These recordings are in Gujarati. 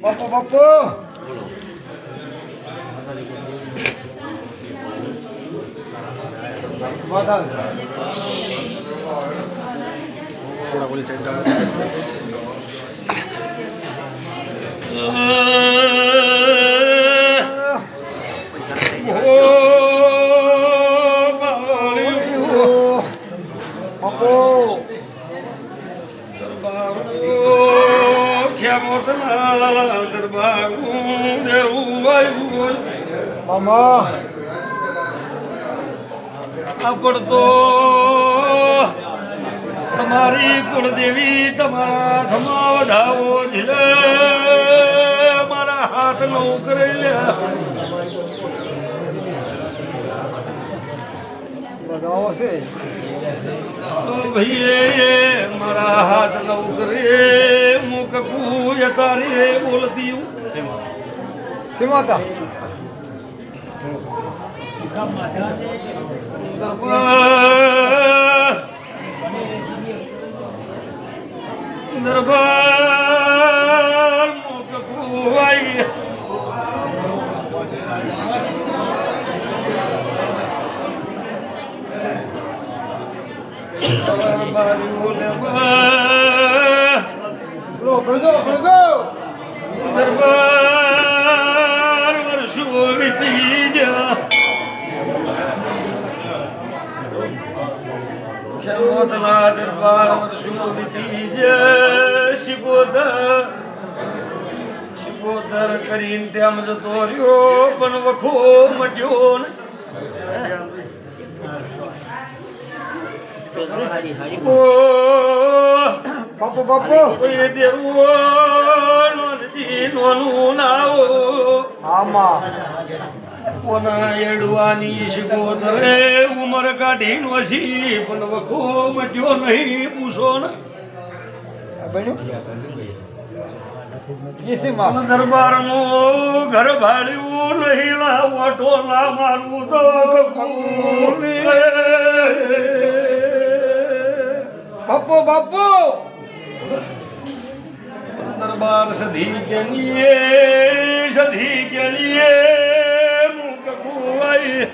બાપુ બાપુ થોડા બોલી સાઈડ મામા આપણ તો તમારી કુળદેવી તમારા ધમા વધાવો ઝીલે મારા હાથ નો કરેલ્યા બધાઓ છે ભાઈએ મારા હાથ નો કરે મુક કુજ તારી બોલતી સીમાતા દરબાર મુક કુવાઈ દરબાર વર્ષો વીતી જા મોતના દરબાર વર્ષો વીતી જાય શિકોદર કરીને તેમ જતો રહ્યો પણ વખો મટ્યો ને બાપુ બાપુ એ દેવું નોનજી નોનું નાવો આમાં કોના એડવાની શિકોદરે ઉમર કાઢી નોસી પણ વખો મટ્યો નહીં પૂછો ને બન્યું દરબાર નું ઘર ભાડ્યું નહીં લાવટો ના મારવું તો બાપુ બાપુ દરબાર સધી કે લીએ મુક કુવાઈ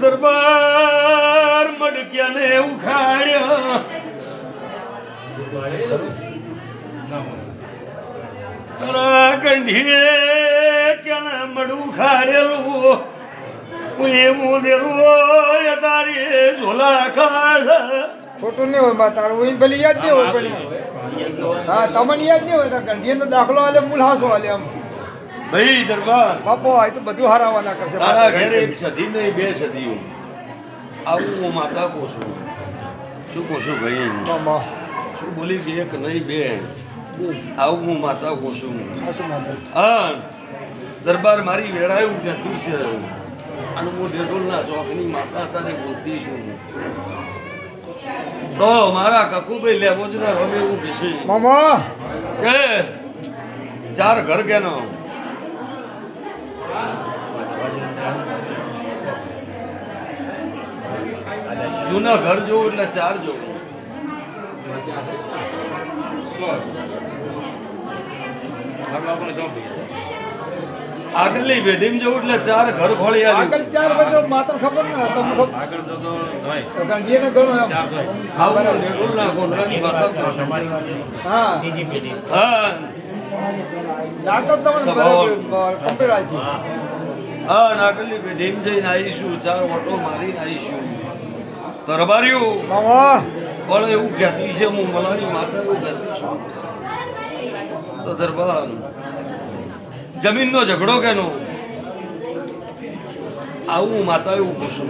દરબાર મડક્યાને ઉખાડ્યા તારા કંઢીએ ક્યાંને મડું ખાડેલું એવું દેવું તારી ઝોલા ખાડ ખોટું નહીં હોય બા તારું હોય ભલે યાદ નહીં હોય પણ હા તમને યાદ નહીં હોય તો ગંઢીનો દાખલો આલે મુલાસો આલે આમ ભાઈ દરબાર બાપુ આ તો બધું હારાવાના કરશે તારા ઘરે એક સદી નહીં બે સદીઓ આવું હું માતા કહું છું શું કહું છું ભાઈ મામા શું બોલી કે એક નહીં બે આવું હું માતા કહું છું શું માતા હા દરબાર મારી વેળાયું કહેતું છે અને હું ડેડોલના ચોકની માતા તારે બોલતી છું તો મારા કકુભાઈ લેબોજના રમે એવું કહેશે મામા કે ચાર ઘર કેનો જૂના ઘર જોવું એટલે ચાર જોવું આગળની પેઢીમાં જવું એટલે ચાર ઘર ખોળી આગળ ચાર બધો માત્ર ખબર ના તમને ખબર ગંઢીને ઘણો એમ આવું ડેડોલના ગોધરાની વાતો કરો છો. હા હા નાટક તમને કમ્પ્લીટ આવી છે હા નાગલની પેઢીમાં જઈને આવીશું ચાર ઓટો મારીને આવીશું તરબાર્યું મામા પણ એવું કહેતી છે હું મલાની માતા એવું કહેતી છું તો દરબાર જમીનનો ઝઘડો કેનો આવું માતા એવું પૂછું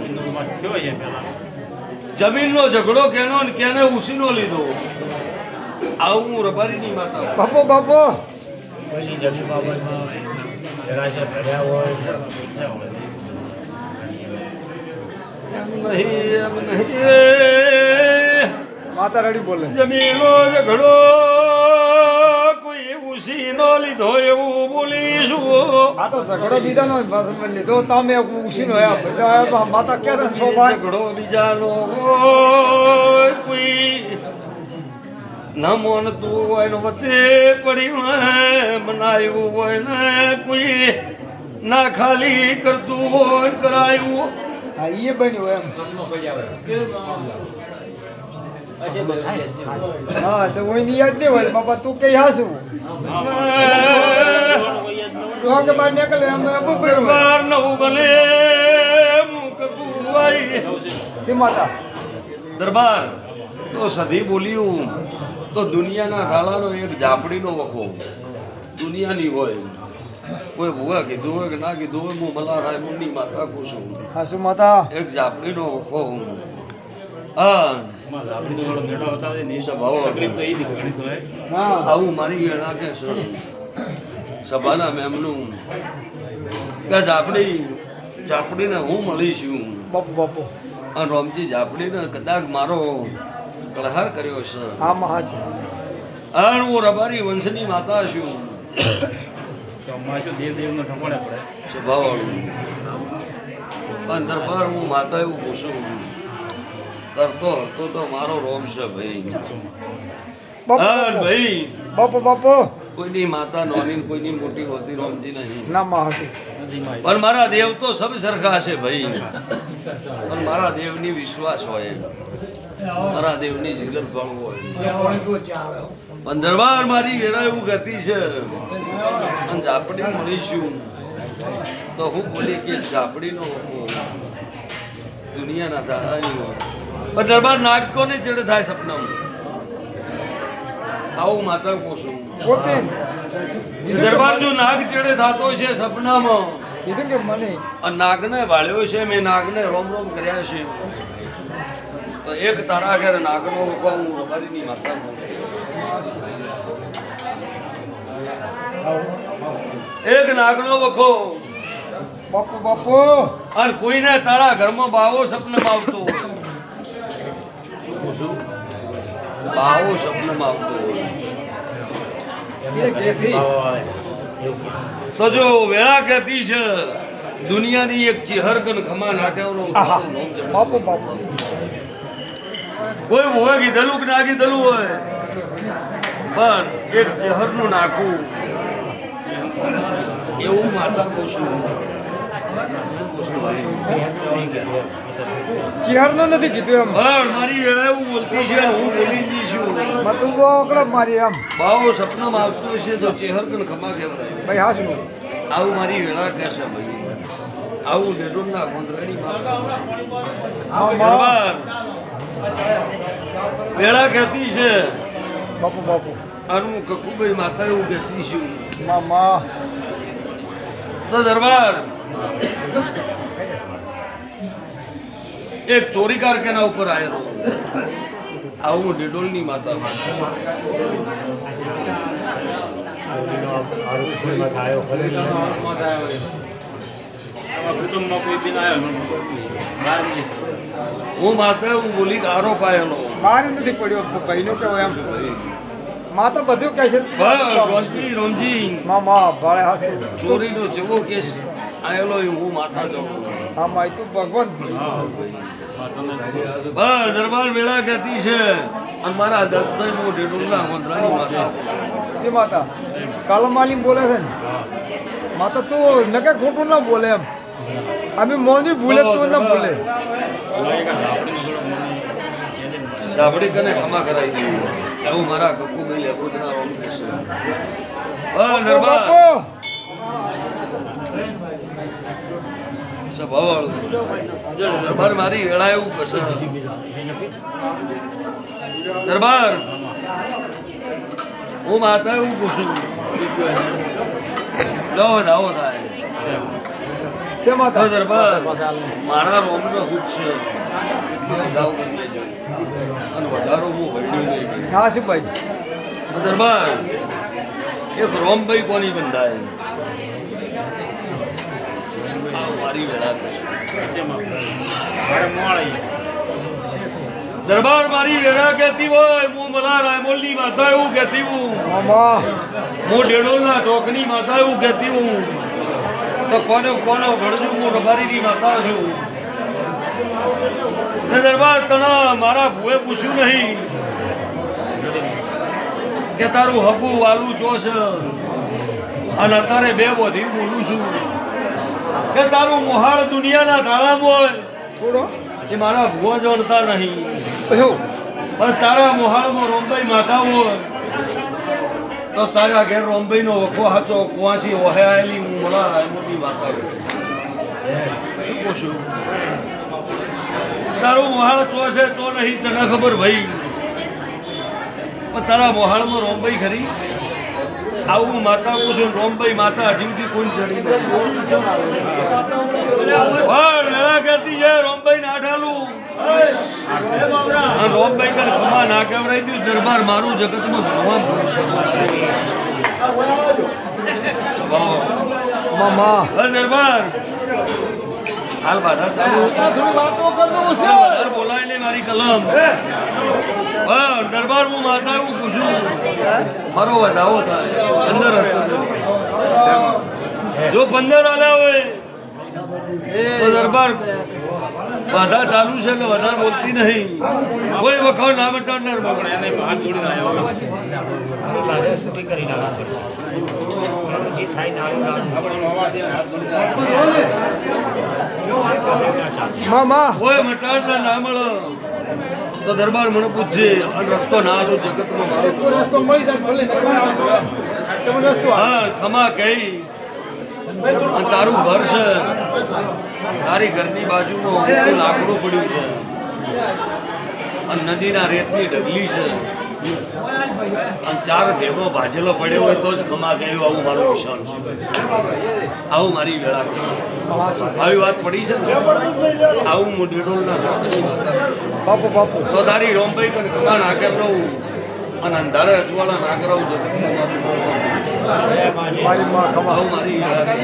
જમીનનો ઝઘડો કેનો ને કેને ઉસીનો લીધો આવું હું રબારીની માતા બાપુ બાપુ પછી જમીન બાબતમાં જરા ભર્યા હોય એમ નહીં માતા રડી બોલે જમીનનો ઝઘડો કોઈ ઉસીનો લીધો એવું બોલીશું આ તો ઝઘડો બીજાનો લીધો તમે ઉછીનો બધા માતા ક્યાં શોભા ઝઘડો બીજાનો હોય કોઈ ન મોનતું હોય ને વચ્ચે પડી બનાવ્યું હોય ને કોઈ ના ખાલી કરતું હોય કરાયું હા એ બન્યું એમ હા તો કોઈ યાદ નહીં હોય બાપા તું કઈ હાસું કે બાર નીકળે અમે દરબાર નવું બને મુક કુવાઈ સીમાતા દરબાર તો સધી બોલ્યું તો દુનિયાના ગાળાનો એક ઝાપડીનો વખો દુનિયાની હોય કોઈ ભૂવા કીધું હોય કે ના કીધું હોય હું મલા રાયમુની માતા કુશું હાસુ માતા એક ઝાપડીનો વખો હા હા આવું મારી વેળા કે સભાના મેમનું કે ઝાપડીને હું મળીશું બાપુ બાપુ અને રોમજી ઝાપડીને કદાચ મારો કળહાર કર્યો છે હા મહાજ અને હું રબારી વંશની માતા છું સ્વભાવવાળું પણ દરબાર હું માતા એવું પૂછું કરતો હતો તો મારો રોમ છે ભાઈ ભાઈ બાપુ બાપુ કોઈની માતા નોની કોઈની મોટી હોતી રોમજી નહીં ના મહાજ પણ મારા દેવ તો સબ સરખા છે ભાઈ પણ મારા દેવની વિશ્વાસ હોય મારા દેવની જીગર પણ હોય પણ દરબાર મારી વેળા એવું ગતિ છે અને ઝાપડી મળીશું તો હું બોલી કે ઝાપડીનો દુનિયાના થાય પણ દરબાર નાટકો ને ચડે થાય સપનામાં આવું માતા કોશું પોતે દરબાર જો નાગ ચડે થતો છે સપનામાં કીધું કે મને આ નાગને વાળ્યો છે મેં નાગને રોમ રોમ કર્યા છે તો એક તારા ઘેર નાગનો વખો હું રબારીની માતા એક નાગનો વખો બાપુ બાપુ અને કોઈને તારા ઘરમાં બાવો સપનમાં આવતો હોય શું પૂછું બાવો સપનમાં આવતો હોય તો જો વેળા કહેતી છે દુનિયાની એક ચિહરગન ખમા નાખ્યાનો બાપુ બાપુ કોઈ હોય કીધેલું કે ના કીધેલું હોય પણ એક ચહેરનું નાખવું એવું માતા પૂછું ચિહારનો નથી કીધું એમ પણ મારી વેળા એવું બોલતી છે અને હું બોલી જ છું તું બોકડો મારી એમ બાવો સપનામાં આવતું હશે તો ચેહરગન ખમા કહેવાય ભાઈ હાસુ આવું મારી વેળા કહેશે ભાઈ આવું ડેડોના ગોંધરાની માતા દરબાર વેળા કહેતી છે બાપુ બાપુ અને હું કકુભાઈ માતા એવું કહેતી છું મામા તો દરબાર એક ચોરીકાર કેના ઉપર આવેલો આવું ડેડોલની માતા હું માતા હું બોલી કે આરોપ આવેલો મારી નથી પડ્યો ભાઈનું કેવું એમ માં તો બધું કહે છે રોમજી રોમજી મામા ભાડે હાથ ચોરીનો જેવો કેસ આવેલો એ હું માતા જાઉં હા માય તું ભગવાન બસ દરબાર વેળા કહેતી છે અને મારા દસતાઈ હું ડેડોલના ગોંધરાની માતા શી માતા કાલમાલી બોલે છે ને માતા તું નકે ખોટું ના બોલે એમ અમે મોની ભૂલે તું ના ભૂલે ધાબડી કને ખમા કરાવી દીધી એવું મારા કકુ ભાઈ લેબોદના રોમ કહેશે બસ દરબાર સ્વભાવવાળું દરબાર મારી વેળા એવું કરશે દરબાર હું માતા એવું પૂછું લો દાવો થાય શે માતા દરબાર મારા રોમનો હુક છે દાવ કરી લેજો અને વધારો હું વળ્યો નહીં હા શી ભાઈ દરબાર એક રોમભાઈ કોની બંધાય મારી વેળા કરશે દરબાર મારી વેળા કહેતી હોય હું મલા રાયમોલની માતા એવું કહેતી હું મામા હું ડેડોલના ઢોકની માતા એવું કહેતી હું તો કોનો ગણજુ હું રબારીની માતા છું ને દરબાર તણા મારા ભૂએ પૂછ્યું નહીં કે તારું હગું વાલું ચોસ અને અત્યારે બે બોધી બોલું છું કે તારું મોહાળ દુનિયાના ધાળામાં હોય થોડો એ મારા ભૂવા જાણતા નહીં એવું પણ તારા મોહાળમાં રોમભાઈ માતા હોય તો તારા ઘેર રોમભાઈનો ઓખો હાચો કુવાસી ઓહે આવેલી હું મોડા રાયમોની માતા હોય શું પૂછું તારું મોહાળ ચો છે ચો નહીં તને ખબર ભાઈ પણ તારા મોહાળમાં રોમભાઈ ખરી આવું માતા પૂછું રોમભાઈ માતા હજી કોઈ ચડી વેળા કહેતી છે રોમભાઈ ના ઢાલું રોમભાઈ કર ખમા ના કેવરાઈ દઉં દરબાર મારું જગતમાં ભગવાન મામા દરબાર હાલ બાધા ચાલુ વધારે બોલાય નહીં મારી કલમ દરબાર હું માતા એવું પૂછું મારો વધાવો થાય 15 જો 15 આલ્યા હોય તો દરબાર બાધા ચાલુ છે એટલે વધારે બોલતી નહીં કોઈ વખત ના બટાડનાર મામા કોઈ મટાડનાર ના મળે તો દરબાર મને પૂછજે અને રસ્તો ના આવ્યો જગતમાં મારો રસ્તો મળી જાય ભલે તમને રસ્તો હા ખમા કહી અને તારું ઘર છે તારી ઘરની બાજુમાં ઊંચું લાકડું પડ્યું છે અને નદીના રેતની ઢગલી છે અને 4 ઢેમો ભાજેલો પડ્યો હોય તો જ ખમા કહ્યું આવું મારું નિશાન છે આવું મારી વેળા આવી વાત પડી છે ને આવું હું ડેડોલના ચોકની બાપુ બાપુ તો તારી રોમભાઈ પણ ખમા ના કેવરાવું અને અંધારે અજવાળા ના કરાવું જગતમાં મારી માં ખમા આવું મારી વેળા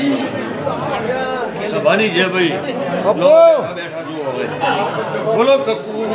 સભાની છે ભાઈ બાપુ બેઠા જુઓ હવે બોલો કપૂર